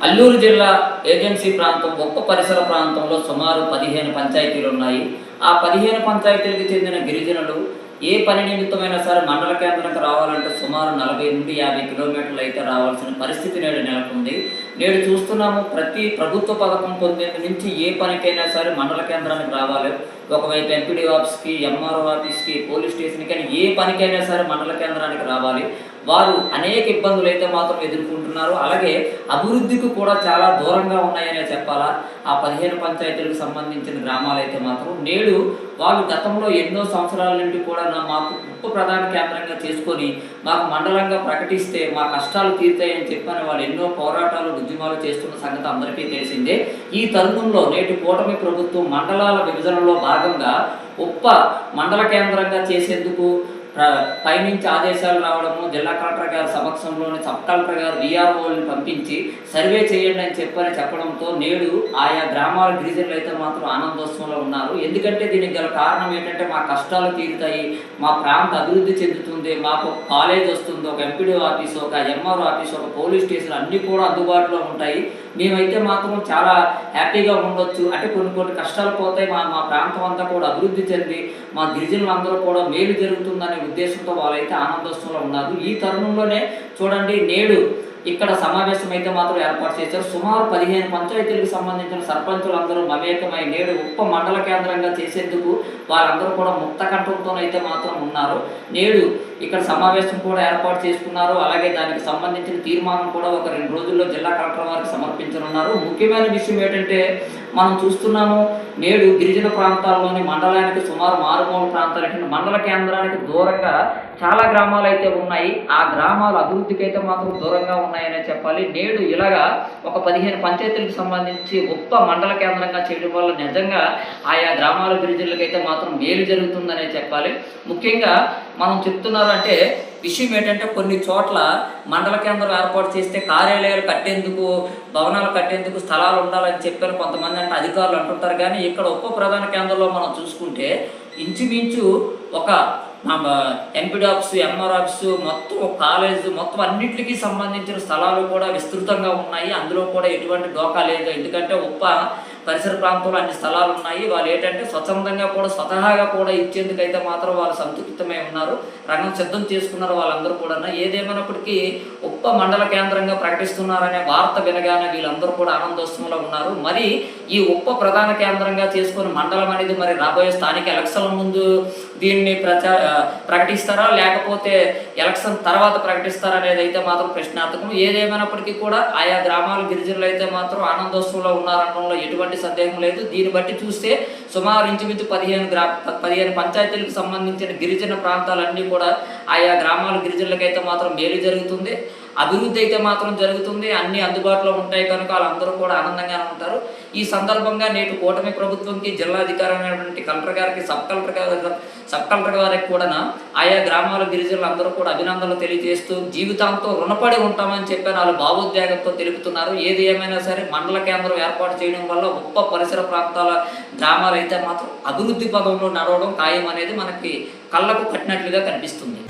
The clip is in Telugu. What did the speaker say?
అల్లూరు జిల్లా ఏజెన్సీ ప్రాంతం ఒక్క పరిసర ప్రాంతంలో సుమారు 15 పంచాయతీలు ఉన్నాయి. ఆ 15 పంచాయతీలకు చెందిన గిరిజనులు ఏ పని నిమిత్తమైనా సరే మండల కేంద్రానికి రావాలంటే సుమారు 40 నుండి 50 కిలోమీటర్లు అయితే రావాల్సిన పరిస్థితి నేడు నెలకొంది. నేడు చూస్తున్నాము, ప్రతి ప్రభుత్వ పథకం పొందేందు నుంచి ఏ పనికైనా సరే మండల కేంద్రానికి రావాలి. ఒకవైపు ఎంపీడీ ఆఫీస్కి, ఎంఆర్ఓ ఆఫీస్కి, పోలీస్ స్టేషన్కి అని ఏ పనికైనా సరే మండల కేంద్రానికి రావాలి. వారు అనేక ఇబ్బందులు అయితే మాత్రం ఎదుర్కొంటున్నారు. అలాగే అభివృద్ధికి కూడా చాలా దూరంగా ఉన్నాయనే చెప్పాలా. ఆ 15 పంచాయతీలకు సంబంధించిన గ్రామాలు అయితే మాత్రం నేడు వాళ్ళు గతంలో ఎన్నో సంవత్సరాల నుండి కూడా మాకు ఉప్పు ప్రధాన కేంద్రంగా చేసుకొని మాకు మండలంగా ప్రకటిస్తే మా కష్టాలు తీరుతాయని చెప్పని వాళ్ళు ఎన్నో పోరాటాలు, ఉద్యమాలు చేస్తున్న సంగతి అందరికీ తెలిసిందే. ఈ తరుణంలో నేటి కూటమి ప్రభుత్వం మండలాల విభజనలో భాగంగా ఉప్ప మండల కేంద్రంగా చేసేందుకు పైనుంచి ఆదేశాలు రావడము, జిల్లా కలెక్టర్ గారి సమక్షంలోని సబ్ కలెక్టర్ గారు విఆర్ఓని పంపించి సర్వే చేయండి అని చెప్పడంతో నేడు ఆయా గ్రామాల గిరిజనులు అయితే మాత్రం ఆనందోత్సవంలో ఉన్నారు. ఎందుకంటే దీనికి గల కారణం ఏంటంటే మా కష్టాలు తీరుతాయి, మా ప్రాంత అభివృద్ధి చెందుతుంది, మాకు కాలేజ్ వస్తుంది, ఒక ఎంపీడీ ఆఫీసు, ఒక ఎంఆర్ఓ ఆఫీసు, ఒక పోలీస్ స్టేషన్ అన్నీ కూడా అందుబాటులో ఉంటాయి. మేమైతే మాత్రం చాలా హ్యాపీగా ఉండొచ్చు. అంటే కొన్ని కష్టాలు పోతాయి, మా ప్రాంతం అంతా కూడా అభివృద్ధి చెంది మా గిరిజనులందరూ కూడా మేలు జరుగుతుందనే ఉద్దేశంతో వాళ్ళైతే ఆనందోత్సవంలో ఉన్నారు. ఈ తరుణంలోనే చూడండి, నేడు ఇక్కడ సమావేశం అయితే మాత్రం ఏర్పాటు చేశారు. సుమారు 15 పంచాయతీలకు సంబంధించిన సర్పంచులందరూ మమేకమై నేడు ఉప్ప మండల కేంద్రంగా చేసేందుకు వాళ్ళందరూ కూడా ముక్త కంఠంతోనైతే మాత్రం ఉన్నారు. నేడు ఇక్కడ సమావేశం కూడా ఏర్పాటు చేసుకున్నారు. అలాగే దానికి సంబంధించిన తీర్మానం కూడా ఒక 2 రోజుల్లో జిల్లా కలెక్టర్ వారికి సమర్పించనున్నారు. ముఖ్యమైన విషయం ఏంటంటే మనం చూస్తున్నాము, నేడు గిరిజన ప్రాంతాల్లోని మండలానికి సుమారు మారుమూల ప్రాంతాలకి మండల కేంద్రానికి దూరంగా చాలా గ్రామాలు అయితే ఉన్నాయి. ఆ గ్రామాల అభివృద్ధికి అయితే మాత్రం దూరంగా ఉన్నాయనే చెప్పాలి. నేడు ఇలాగా ఒక 15 పంచాయతీలకు సంబంధించి ఉప్ప మండల కేంద్రంగా చేయడం వల్ల నిజంగా ఆయా గ్రామాల గిరిజనులకైతే మాత్రం మేలు జరుగుతుందనే చెప్పాలి. ముఖ్యంగా మనం చెప్తున్నారంటే విషయం ఏంటంటే కొన్ని చోట్ల మండల కేంద్రం ఏర్పాటు చేస్తే కార్యాలయాలు కట్టేందుకు, భవనాలు కట్టేందుకు స్థలాలు ఉండాలని చెప్పారు కొంతమంది అంటే అధికారులు అంటుంటారు. కానీ ఇక్కడ ఉప్ప ప్రధాన కేంద్రంలో మనం చూసుకుంటే ఇంచుమించు ఒక ఎంపీడీ ఆఫీసు, ఎంఆర్ ఆఫీసు, మొత్తం కాలేజ్, మొత్తం అన్నింటికి సంబంధించిన స్థలాలు కూడా విస్తృతంగా ఉన్నాయి. అందులో కూడా ఎటువంటి డోకా లేదు. ఎందుకంటే ఉప్ప పరిసర ప్రాంతంలో అన్ని స్థలాలు ఉన్నాయి. వాళ్ళు ఏంటంటే స్వచ్ఛందంగా కూడా స్వతహాగా కూడా ఇచ్చేందుకైతే మాత్రం వాళ్ళు సంతృప్తమై ఉన్నారు, రంగం సిద్ధం చేసుకున్నారు వాళ్ళందరూ కూడా. ఏదేమైనప్పటికీ ఉప్ప మండల కేంద్రంగా ప్రకటిస్తున్నారనే వార్త వినగానే వీళ్ళందరూ కూడా ఆనందోత్సవంలో ఉన్నారు. మరి ఈ ఉప్ప ప్రధాన కేంద్రంగా చేసుకుని మండలం అనేది మరి రాబోయే స్థానిక ఎలక్షన్ల ముందు దీన్ని ప్రకటిస్తారా, లేకపోతే ఎలక్షన్ తర్వాత ప్రకటిస్తారా అనేది అయితే మాత్రం ప్రశ్నార్థకం. ఏదేమైనప్పటికీ కూడా ఆయా గ్రామాల గిరిజనులు అయితే మాత్రం ఆనందోత్సవంలో ఉన్నారనడంలో ఎటువంటి సందేహం లేదు. దీన్ని బట్టి చూస్తే సుమారు ఇంచుమించు 15 పంచాయతీలకు సంబంధించిన గిరిజన ప్రాంతాలన్నీ కూడా ఆయా గ్రామాల గిరిజనులకైతే మాత్రం మేలు జరుగుతుంది, అభివృద్ధి అయితే మాత్రం జరుగుతుంది, అన్ని అందుబాటులో ఉంటాయి కనుక వాళ్ళందరూ కూడా ఆనందంగానే ఉంటారు. ఈ సందర్భంగా నేటి కూటమి ప్రభుత్వంకి, జిల్లాధికారైనటువంటి కలెక్టర్ గారికి, సబ్ కలెక్టర్ గారికి కూడా ఆయా గ్రామాల గిరిజనులు అందరూ కూడా అభినందనలు తెలియజేస్తూ జీవితాంతం రుణపడి ఉంటామని చెప్పి వాళ్ళు భావోద్వేగంతో తెలుపుతున్నారు. ఏది ఏమైనా సరే మండల కేంద్రం ఏర్పాటు చేయడం వల్ల ఉప్ప పరిసర ప్రాంతాల గ్రామాలు అయితే మాత్రం అభివృద్ధి పదంలో నడవడం ఖాయం అనేది మనకి కళ్ళకు కట్టినట్లుగా కనిపిస్తుంది.